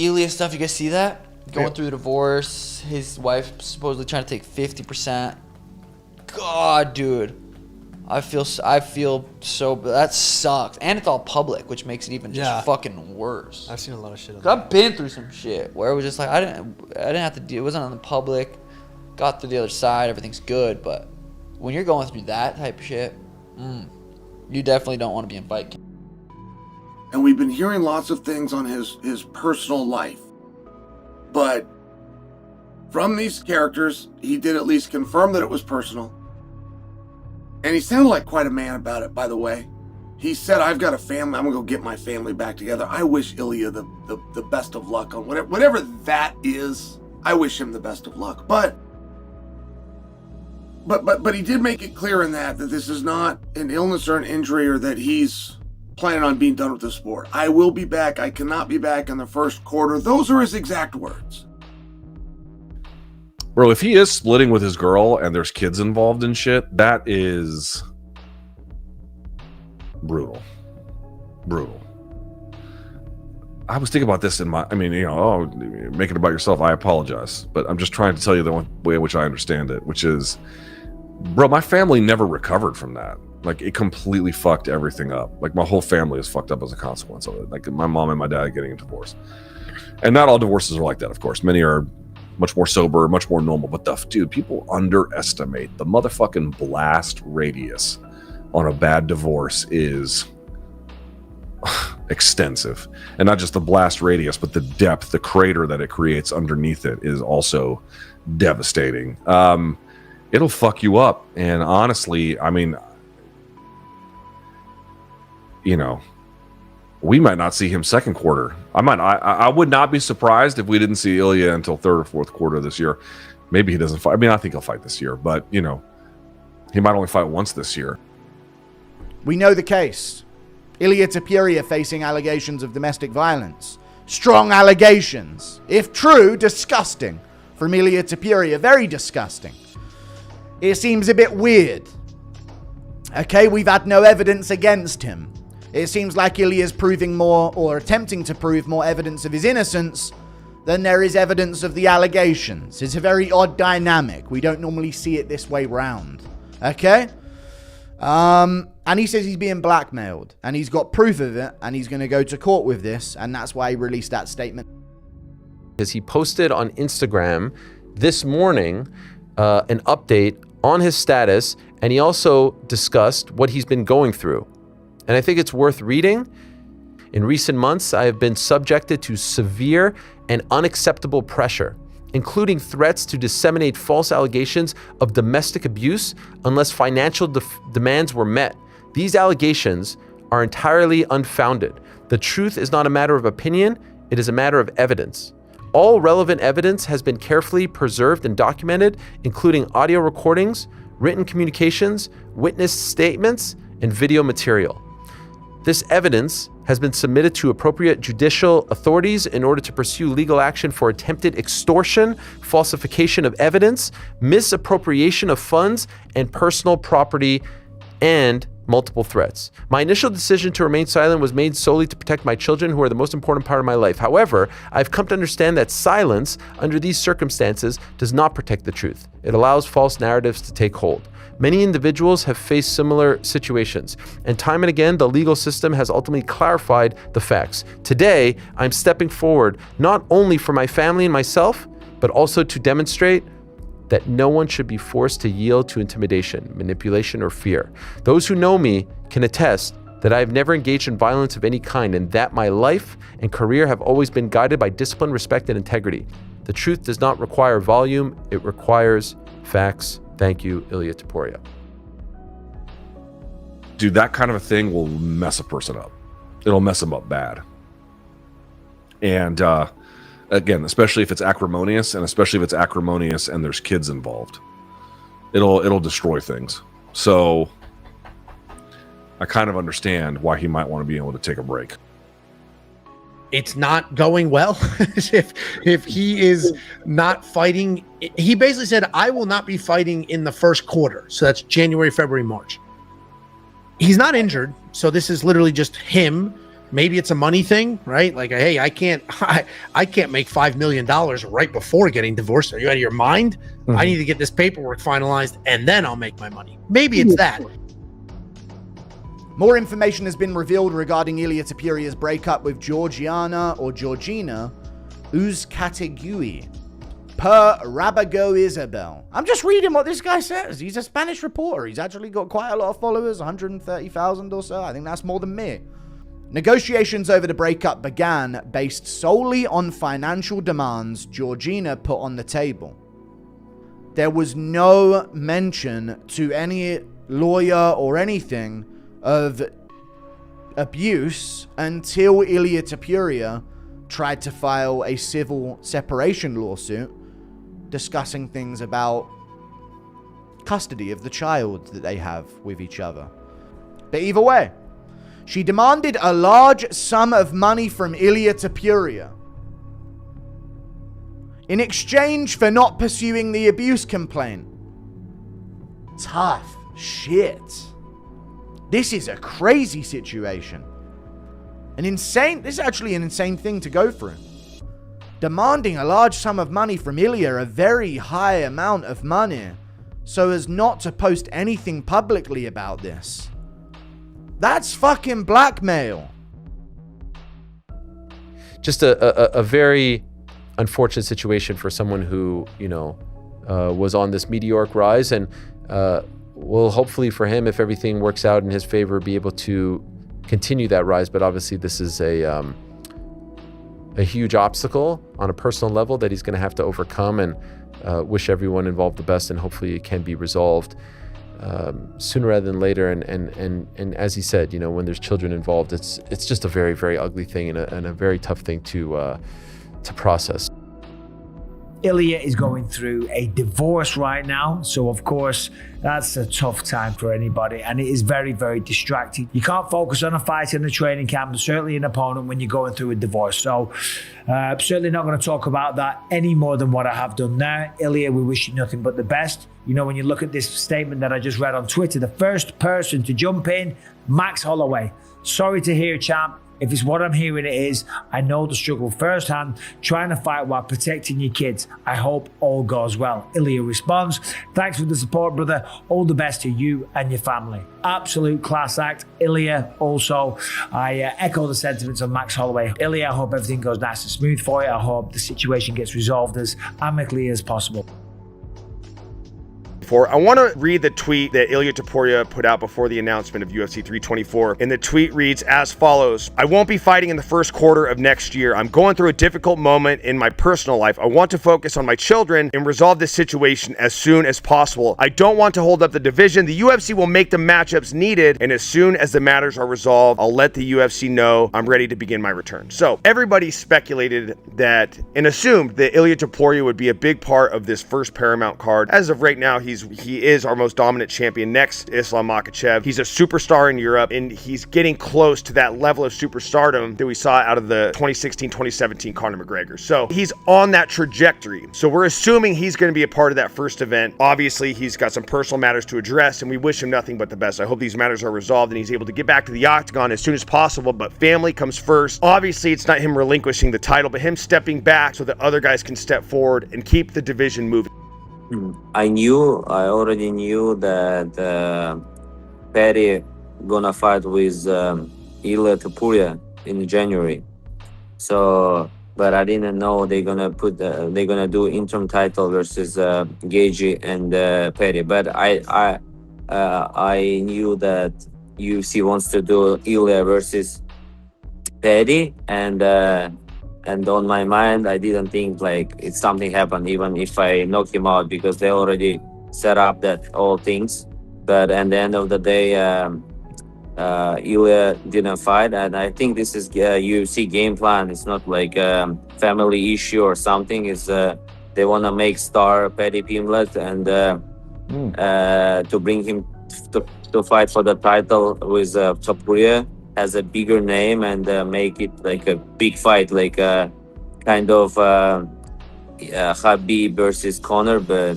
Ilia stuff, you guys see that? Going through the divorce, his wife supposedly trying to take 50%. God, dude. I feel so, that sucks. And it's all public, which makes it even just fucking worse. I've seen a lot of shit. I've been through some shit where it was just like, I didn't have to deal, it wasn't on the public. Got through the other side, everything's good, but when you're going through that type of shit, you definitely don't want to be in fight camp. And we've been hearing lots of things on his personal life. But from these characters, he did at least confirm that it was personal. And he sounded like quite a man about it, by the way. He said, I've got a family, I'm going to go get my family back together. I wish Ilia the best of luck on whatever that is. I wish him the best of luck. But he did make it clear in that this is not an illness or an injury or that he's planning on being done with the sport. I will be back. I cannot be back in the first quarter. Those are his exact words. Bro, if he is splitting with his girl and there's kids involved in shit, that is brutal. Brutal. I was thinking about this make it about yourself. I apologize. But I'm just trying to tell you the one way in which I understand it, which is, bro, my family never recovered from that. Like, it completely fucked everything up. Like, my whole family is fucked up as a consequence of it. Like, my mom and my dad getting a divorce. And not all divorces are like that, of course. Many are much more sober, much more normal. But dude, people underestimate the motherfucking blast radius on a bad divorce is extensive. And not just the blast radius, but the depth, the crater that it creates underneath it is also devastating. It'll fuck you up. And honestly, I mean, we might not see him second quarter. I would not be surprised if we didn't see Ilia until third or fourth quarter this year. Maybe he doesn't fight. I mean, I think he'll fight this year, but he might only fight once this year. We know the case. Ilia Topuria facing allegations of domestic violence. Strong allegations. If true, disgusting. From Ilia Topuria, very disgusting. It seems a bit weird. Okay, we've had no evidence against him. It seems like Ilia's proving more, or attempting to prove more evidence of his innocence than there is evidence of the allegations. It's a very odd dynamic. We don't normally see it this way round. Okay? And he says he's being blackmailed, and he's got proof of it, and he's going to go to court with this, and that's why he released that statement. Because he posted on Instagram this morning an update on his status, and he also discussed what he's been going through. And I think it's worth reading. In recent months, I have been subjected to severe and unacceptable pressure, including threats to disseminate false allegations of domestic abuse unless financial demands were met. These allegations are entirely unfounded. The truth is not a matter of opinion, it is a matter of evidence. All relevant evidence has been carefully preserved and documented, including audio recordings, written communications, witness statements, and video material. This evidence has been submitted to appropriate judicial authorities in order to pursue legal action for attempted extortion, falsification of evidence, misappropriation of funds and personal property, and multiple threats. My initial decision to remain silent was made solely to protect my children, who are the most important part of my life. However, I've come to understand that silence under these circumstances does not protect the truth. It allows false narratives to take hold. Many individuals have faced similar situations, and time and again, the legal system has ultimately clarified the facts. Today, I'm stepping forward not only for my family and myself, but also to demonstrate that no one should be forced to yield to intimidation, manipulation, or fear. Those who know me can attest that I have never engaged in violence of any kind, and that my life and career have always been guided by discipline, respect, and integrity. The truth does not require volume, it requires facts. Thank you, Ilia Topuria. Dude, that kind of a thing will mess a person up. It'll mess them up bad. And again, especially if it's acrimonious, and especially if it's acrimonious and there's kids involved, it'll destroy things. So I kind of understand why he might want to be able to take a break. It's not going well. if he is not fighting, he basically said, I will not be fighting in the first quarter. So that's January, February, March. He's not injured. So this is literally just him Maybe it's a money thing, right? Like, hey, I can't make $5 million right before getting divorced. Are you out of your mind? I need to get this paperwork finalized and then I'll make my money. Maybe it's that. More information has been revealed regarding Ilia Topuria's breakup with Georgina Uzcategui, per Rabago Isabel. I'm just reading what this guy says. He's a Spanish reporter. He's actually got quite a lot of followers, 130,000 or so. I think that's more than me. Negotiations over the breakup began based solely on financial demands Georgina put on the table. There was no mention to any lawyer or anything of abuse until Ilia Topuria tried to file a civil separation lawsuit discussing things about custody of the child that they have with each other. But either way, she demanded a large sum of money from Ilia Topuria in exchange for not pursuing the abuse complaint. Tough shit. This is a crazy situation. This is actually an insane thing to go through. Demanding a large sum of money from Ilia, a very high amount of money, so as not to post anything publicly about this. That's fucking blackmail. Just a very unfortunate situation for someone who, was on this meteoric rise, and will hopefully for him, if everything works out in his favor, be able to continue that rise. But obviously this is a huge obstacle on a personal level that he's going to have to overcome, and wish everyone involved the best, and hopefully it can be resolved sooner rather than later. And as he said, when there's children involved, it's just a very, very ugly thing, and a very tough thing to process. Ilia is going through a divorce right now, so of course that's a tough time for anybody, and it is very, very distracting. You can't focus on a fight in a training camp, certainly an opponent, when you're going through a divorce. So certainly not going to talk about that any more than what I have done there. Ilia, we wish you nothing but the best. When you look at this statement that I just read on Twitter, the first person to jump in, Max Holloway. Sorry to hear, champ. If it's what I'm hearing it is, I know the struggle firsthand, trying to fight while protecting your kids. I hope all goes well. Ilia responds, thanks for the support, brother. All the best to you and your family. Absolute class act. Ilia, also, I echo the sentiments of Max Holloway. Ilia, I hope everything goes nice and smooth for you. I hope the situation gets resolved as amicably as possible. I want to read the tweet that Ilia Topuria put out before the announcement of UFC 324. And the tweet reads as follows: I won't be fighting in the first quarter of next year. I'm going through a difficult moment in my personal life. I want to focus on my children and resolve this situation as soon as possible. I don't want to hold up the division. The UFC will make the matchups needed, and as soon as the matters are resolved, I'll let the UFC know I'm ready to begin my return. So everybody speculated that and assumed that Ilia Topuria would be a big part of this first Paramount card. As of right now, he is our most dominant champion next to Islam Makhachev. He's a superstar in Europe, and he's getting close to that level of superstardom that we saw out of the 2016-2017 Conor McGregor. So he's on that trajectory. So we're assuming he's going to be a part of that first event. Obviously, he's got some personal matters to address, and we wish him nothing but the best. I hope these matters are resolved and he's able to get back to the octagon as soon as possible, but family comes first. Obviously, it's not him relinquishing the title, but him stepping back so that other guys can step forward and keep the division moving. I already knew that Perry gonna fight with Ilia Topuria in January. So, but I didn't know they're gonna do interim title versus Gagey and Perry. But I knew that UFC wants to do Ilia versus Perry, and on my mind, I didn't think like it's something happened, even if I knock him out, because they already set up that all things. But at the end of the day, Ilia didn't fight, and I think this is UFC game plan. It's not like a family issue or something. It's they want to make star Paddy Pimblett and to bring him to fight for the title with Topuria as a bigger name and make it like a big fight, like a kind of Khabib versus Conor, but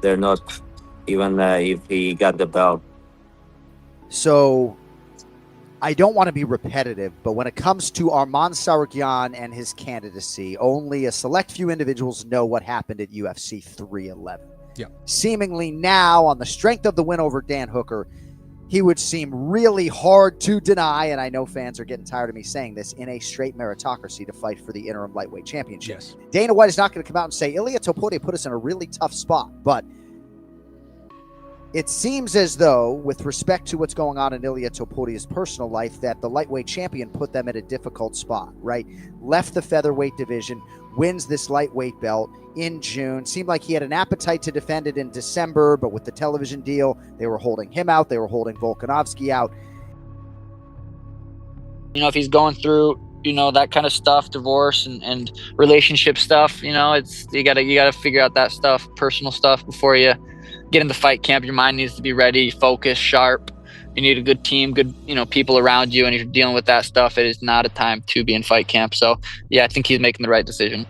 they're not even if he got the belt. So I don't want to be repetitive, but when it comes to Arman Tsarukyan and his candidacy, only a select few individuals know what happened at UFC 311. Yeah. Seemingly now, on the strength of the win over Dan Hooker, he would seem really hard to deny, and I know fans are getting tired of me saying this, in a straight meritocracy to fight for the interim lightweight championship. Yes. Dana White is not going to come out and say, Ilia Topuria put us in a really tough spot, but it seems as though, with respect to what's going on in Ilia Topuria's personal life, that the lightweight champion put them at a difficult spot, right? Left the featherweight division, wins this lightweight belt in June. Seemed like he had an appetite to defend it in December, but with the television deal, they were holding him out. They were holding Volkanovski out. If he's going through, that kind of stuff, divorce and relationship stuff, it's you gotta figure out that stuff, personal stuff, before you get in the fight camp. Your mind needs to be ready, focused, sharp. You need a good team, good, people around you. And if you're dealing with that stuff, it is not a time to be in fight camp. So yeah, I think he's making the right decision.